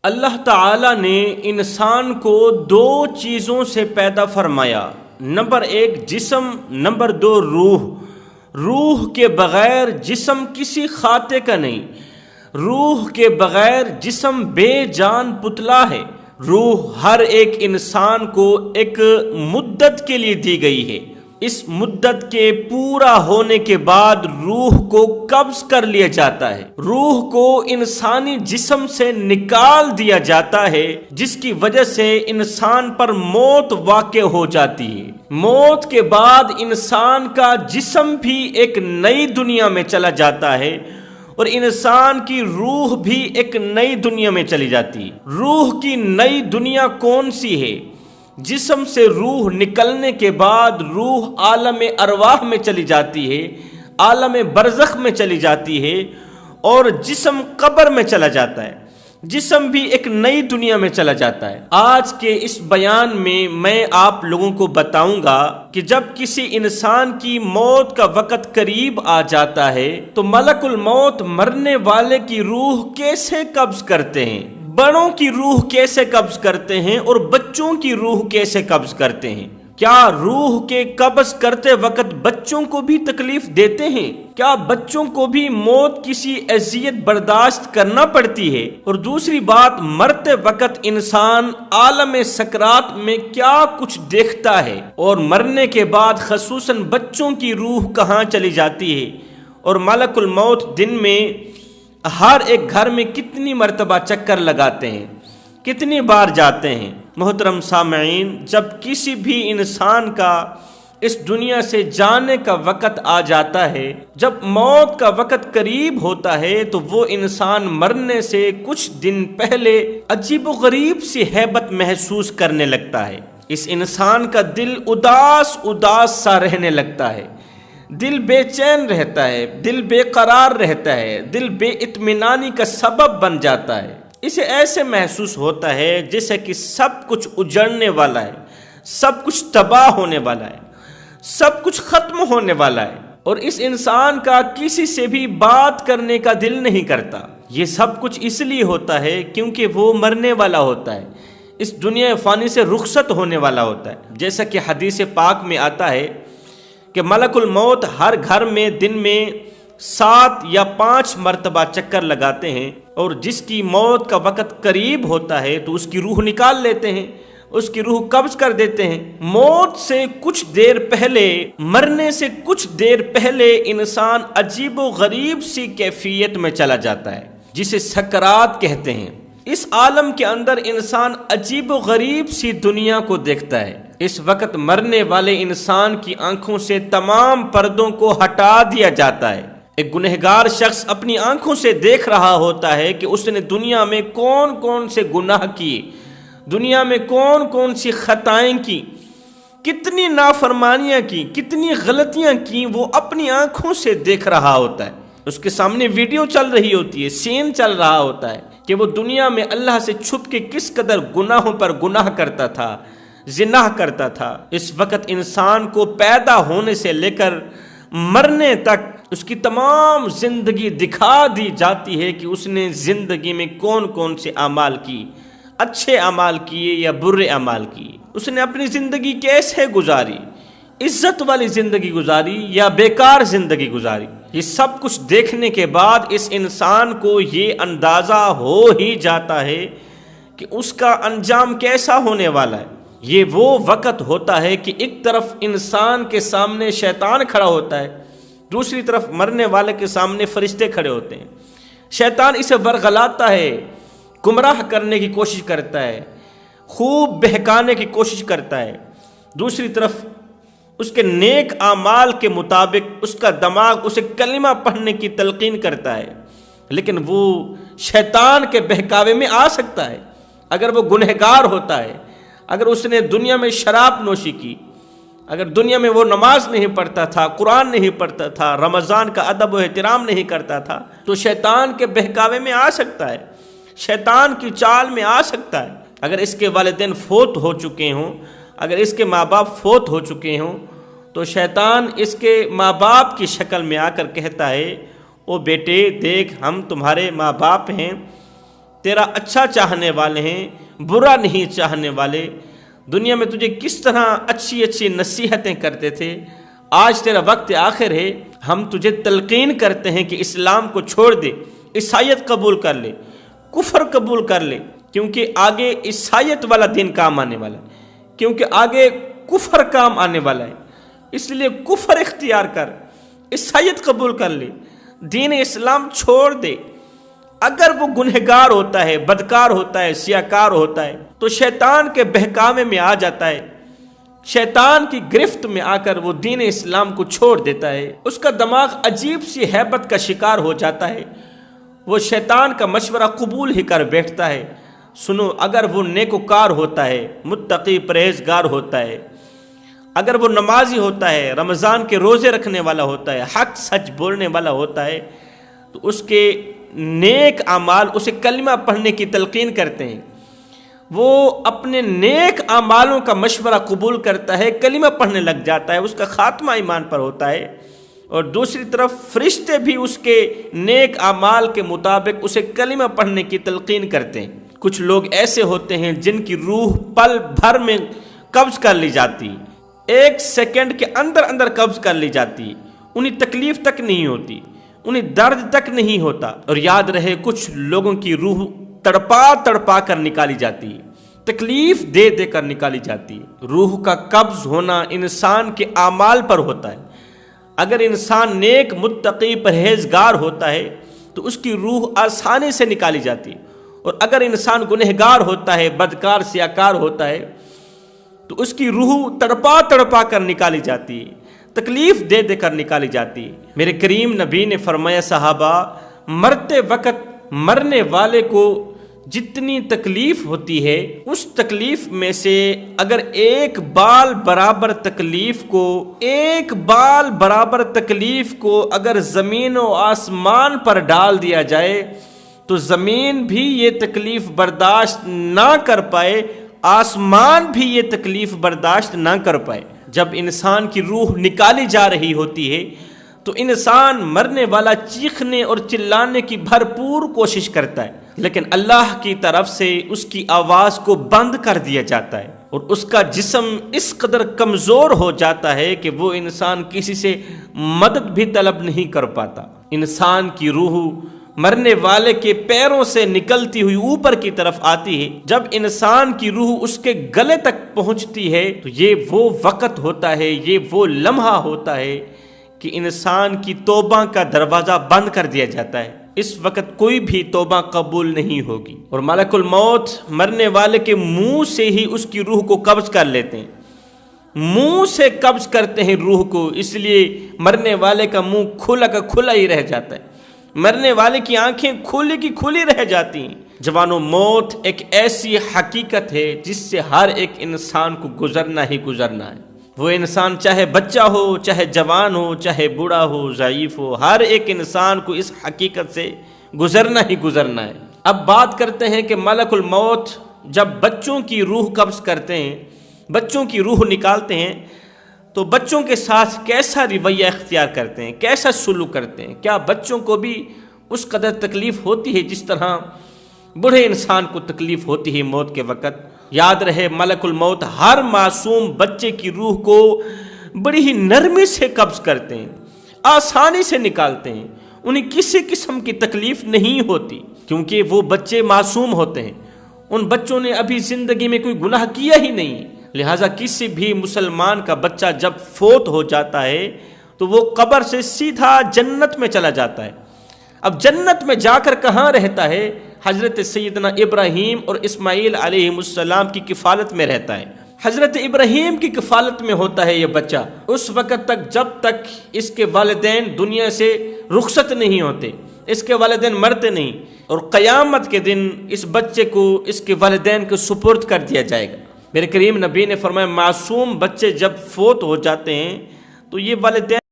اللہ تعالیٰ نے انسان کو دو چیزوں سے پیدا فرمایا، نمبر 1 جسم، نمبر 2 روح۔ روح کے بغیر جسم کسی خاطے کا نہیں، روح کے بغیر جسم بے جان پتلا ہے۔ روح ہر ایک انسان کو ایک مدت کے لیے دی گئی ہے، اس مدت کے پورا ہونے کے بعد روح کو قبض کر لیا جاتا ہے، روح کو انسانی جسم سے نکال دیا جاتا ہے، جس کی وجہ سے انسان پر موت واقع ہو جاتی ہے۔ موت کے بعد انسان کا جسم بھی ایک نئی دنیا میں چلا جاتا ہے اور انسان کی روح بھی ایک نئی دنیا میں چلی جاتی ہے۔ روح کی نئی دنیا کون سی ہے؟ جسم سے روح نکلنے کے بعد روح عالم ارواح میں چلی جاتی ہے، عالم برزخ میں چلی جاتی ہے، اور جسم قبر میں چلا جاتا ہے، جسم بھی ایک نئی دنیا میں چلا جاتا ہے۔ آج کے اس بیان میں آپ لوگوں کو بتاؤں گا کہ جب کسی انسان کی موت کا وقت قریب آ جاتا ہے تو ملک الموت مرنے والے کی روح کیسے قبض کرتے ہیں، بڑوں کی روح کیسے قبض کرتے ہیں اور بچوں کی روح کیسے قبض کرتے ہیں۔ کیا روح کے قبض کرتے وقت بچوں کو بھی تکلیف دیتے ہیں؟ کیا بچوں کو بھی موت کسی اذیت برداشت کرنا پڑتی ہے؟ اور دوسری بات، مرتے وقت انسان عالم سکرات میں کیا کچھ دیکھتا ہے، اور مرنے کے بعد خصوصاً بچوں کی روح کہاں چلی جاتی ہے، اور ملک الموت دن میں ہر ایک گھر میں کتنی مرتبہ چکر لگاتے ہیں، کتنی بار جاتے ہیں۔ محترم سامعین، جب کسی بھی انسان کا اس دنیا سے جانے کا وقت آ جاتا ہے، جب موت کا وقت قریب ہوتا ہے، تو وہ انسان مرنے سے کچھ دن پہلے عجیب و غریب سی ہیبت محسوس کرنے لگتا ہے۔ اس انسان کا دل اداس سا رہنے لگتا ہے، دل بے چین رہتا ہے، دل بے قرار رہتا ہے، دل بے اطمینانی کا سبب بن جاتا ہے۔ اسے ایسے محسوس ہوتا ہے جیسے کہ سب کچھ اجڑنے والا ہے، سب کچھ تباہ ہونے والا ہے، سب کچھ ختم ہونے والا ہے، اور اس انسان کا کسی سے بھی بات کرنے کا دل نہیں کرتا۔ یہ سب کچھ اس لیے ہوتا ہے کیونکہ وہ مرنے والا ہوتا ہے، اس دنیا فانی سے رخصت ہونے والا ہوتا ہے۔ جیسا کہ حدیث پاک میں آتا ہے کہ ملک الموت ہر گھر میں دن میں 7 یا 5 مرتبہ چکر لگاتے ہیں، اور جس کی موت کا وقت قریب ہوتا ہے تو اس کی روح نکال لیتے ہیں، اس کی روح قبض کر دیتے ہیں۔ موت سے کچھ دیر پہلے، مرنے سے کچھ دیر پہلے انسان عجیب و غریب سی کیفیت میں چلا جاتا ہے، جسے سکرات کہتے ہیں۔ اس عالم کے اندر انسان عجیب و غریب سی دنیا کو دیکھتا ہے۔ اس وقت مرنے والے انسان کی آنکھوں سے تمام پردوں کو ہٹا دیا جاتا ہے۔ ایک گنہگار شخص اپنی آنکھوں سے دیکھ رہا ہوتا ہے کہ اس نے دنیا میں کون کون سے گناہ کیے، دنیا میں کون کون سی خطائیں کی، کتنی نافرمانیاں کی، کتنی غلطیاں کی، وہ اپنی آنکھوں سے دیکھ رہا ہوتا ہے۔ اس کے سامنے ویڈیو چل رہی ہوتی ہے، سین چل رہا ہوتا ہے کہ وہ دنیا میں اللہ سے چھپ کے کس قدر گناہوں پر گناہ کرتا تھا، زنا کرتا تھا۔ اس وقت انسان کو پیدا ہونے سے لے کر مرنے تک اس کی تمام زندگی دکھا دی جاتی ہے کہ اس نے زندگی میں کون کون سے اعمال کی، اچھے اعمال کیے یا برے اعمال کیے، اس نے اپنی زندگی کیسے گزاری، عزت والی زندگی گزاری یا بیکار زندگی گزاری۔ یہ سب کچھ دیکھنے کے بعد اس انسان کو یہ اندازہ ہو ہی جاتا ہے کہ اس کا انجام کیسا ہونے والا ہے۔ یہ وہ وقت ہوتا ہے کہ ایک طرف انسان کے سامنے شیطان کھڑا ہوتا ہے، دوسری طرف مرنے والے کے سامنے فرشتے کھڑے ہوتے ہیں۔ شیطان اسے ورغلاتا ہے، گمراہ کرنے کی کوشش کرتا ہے، خوب بہکانے کی کوشش کرتا ہے۔ دوسری طرف اس کے نیک اعمال کے مطابق اس کا دماغ اسے کلمہ پڑھنے کی تلقین کرتا ہے، لیکن وہ شیطان کے بہکاوے میں آ سکتا ہے۔ اگر وہ گنہگار ہوتا ہے، اگر اس نے دنیا میں شراب نوشی کی، اگر دنیا میں وہ نماز نہیں پڑھتا تھا، قرآن نہیں پڑھتا تھا، رمضان کا ادب و احترام نہیں کرتا تھا، تو شیطان کے بہکاوے میں آ سکتا ہے، شیطان کی چال میں آ سکتا ہے۔ اگر اس کے والدین فوت ہو چکے ہوں، اگر اس کے ماں باپ فوت ہو چکے ہوں، تو شیطان اس کے ماں باپ کی شکل میں آ کر کہتا ہے، او بیٹے دیکھ، ہم تمہارے ماں باپ ہیں، تیرا اچھا چاہنے والے ہیں، برا نہیں چاہنے والے۔ دنیا میں تجھے کس طرح اچھی اچھی نصیحتیں کرتے تھے، آج تیرا وقت آخر ہے، ہم تجھے تلقین کرتے ہیں کہ اسلام کو چھوڑ دے، عیسائیت قبول کر لے، کفر قبول کر لے، کیونکہ آگے عیسائیت والا دین کام آنے والا ہے، کیونکہ آگے کفر کام آنے والا ہے، اس لیے کفر اختیار کر، عیسائیت قبول کر لے، دین اسلام چھوڑ دے۔ اگر وہ گنہگار ہوتا ہے، بدکار ہوتا ہے، سیاکار ہوتا ہے، تو شیطان کے بہکامے میں آ جاتا ہے، شیطان کی گرفت میں آ کر وہ دین اسلام کو چھوڑ دیتا ہے، اس کا دماغ عجیب سی ہیبت کا شکار ہو جاتا ہے، وہ شیطان کا مشورہ قبول ہی کر بیٹھتا ہے۔ سنو، اگر وہ نیکوکار ہوتا ہے، متقی پرہیزگار ہوتا ہے، اگر وہ نمازی ہوتا ہے، رمضان کے روزے رکھنے والا ہوتا ہے، حق سچ بولنے والا ہوتا ہے، تو اس کے نیک اعمال اسے کلمہ پڑھنے کی تلقین کرتے ہیں، وہ اپنے نیک اعمالوں کا مشورہ قبول کرتا ہے، کلمہ پڑھنے لگ جاتا ہے، اس کا خاتمہ ایمان پر ہوتا ہے، اور دوسری طرف فرشتے بھی اس کے نیک اعمال کے مطابق اسے کلمہ پڑھنے کی تلقین کرتے ہیں۔ کچھ لوگ ایسے ہوتے ہیں جن کی روح پل بھر میں قبض کر لی جاتی، ایک سیکنڈ کے اندر اندر قبض کر لی جاتی، انہیں تکلیف تک نہیں ہوتی، انہیں درد تک نہیں ہوتا۔ اور یاد رہے، کچھ لوگوں کی روح تڑپا تڑپا کر نکالی جاتی ہے، تکلیف دے دے کر نکالی جاتی ہے۔ روح کا قبض ہونا انسان کے اعمال پر ہوتا ہے۔ اگر انسان نیک، متقی، پرہیزگار ہوتا ہے تو اس کی روح آسانی سے نکالی جاتی ہے، اور اگر انسان گنہگار ہوتا ہے، بدکار، سیاکار ہوتا ہے، تو اس کی روح تڑپا تڑپا کر نکالی جاتی ہے، تکلیف دے دے کر نکالی جاتی ہے۔ میرے کریم نبی نے فرمایا، صحابہ، مرتے وقت مرنے والے کو جتنی تکلیف ہوتی ہے، اس تکلیف میں سے اگر ایک بال برابر تکلیف کو اگر زمین و آسمان پر ڈال دیا جائے تو زمین بھی یہ تکلیف برداشت نہ کر پائے، آسمان بھی یہ تکلیف برداشت نہ کر پائے۔ جب انسان کی روح نکالی جا رہی ہوتی ہے تو انسان مرنے والا چیخنے اور چلانے کی بھرپور کوشش کرتا ہے، لیکن اللہ کی طرف سے اس کی آواز کو بند کر دیا جاتا ہے، اور اس کا جسم اس قدر کمزور ہو جاتا ہے کہ وہ انسان کسی سے مدد بھی طلب نہیں کر پاتا۔ انسان کی روح مرنے والے کے پیروں سے نکلتی ہوئی اوپر کی طرف آتی ہے، جب انسان کی روح اس کے گلے تک پہنچتی ہے تو یہ وہ وقت ہوتا ہے، یہ وہ لمحہ ہوتا ہے کہ انسان کی توبہ کا دروازہ بند کر دیا جاتا ہے۔ اس وقت کوئی بھی توبہ قبول نہیں ہوگی، اور ملک الموت مرنے والے کے منہ سے ہی اس کی روح کو قبض کر لیتے ہیں، منہ سے قبض کرتے ہیں روح کو، اس لیے مرنے والے کا منہ کھلا کا کھلا ہی رہ جاتا ہے، مرنے والے کی آنکھیں کھلی کی کھلی رہ جاتی ہیں۔ جوانو، موت ایک ایسی حقیقت ہے جس سے ہر ایک انسان کو گزرنا ہی گزرنا ہے، وہ انسان چاہے بچہ ہو، چاہے جوان ہو، چاہے بوڑھا ہو، ضعیف ہو، ہر ایک انسان کو اس حقیقت سے گزرنا ہی گزرنا ہے۔ اب بات کرتے ہیں کہ ملک الموت جب بچوں کی روح قبض کرتے ہیں، بچوں کی روح نکالتے ہیں، تو بچوں کے ساتھ کیسا رویہ اختیار کرتے ہیں، کیسا سلوک کرتے ہیں؟ کیا بچوں کو بھی اس قدر تکلیف ہوتی ہے جس طرح بوڑھے انسان کو تکلیف ہوتی ہے موت کے وقت؟ یاد رہے، ملک الموت ہر معصوم بچے کی روح کو بڑی ہی نرمی سے قبض کرتے ہیں، آسانی سے نکالتے ہیں، انہیں کسی قسم کی تکلیف نہیں ہوتی، کیونکہ وہ بچے معصوم ہوتے ہیں، ان بچوں نے ابھی زندگی میں کوئی گناہ کیا ہی نہیں، لہٰذا کسی بھی مسلمان کا بچہ جب فوت ہو جاتا ہے تو وہ قبر سے سیدھا جنت میں چلا جاتا ہے۔ اب جنت میں جا کر کہاں رہتا ہے؟ حضرت سیدنا ابراہیم اور اسماعیل علیہ السلام کی کفالت میں رہتا ہے، حضرت ابراہیم کی کفالت میں ہوتا ہے یہ بچہ اس وقت تک جب تک اس کے والدین دنیا سے رخصت نہیں ہوتے، اس کے والدین مرتے نہیں، اور قیامت کے دن اس بچے کو اس کے والدین کو سپرد کر دیا جائے گا۔ میرے کریم نبی نے فرمایا، معصوم بچے جب فوت ہو جاتے ہیں تو یہ والدین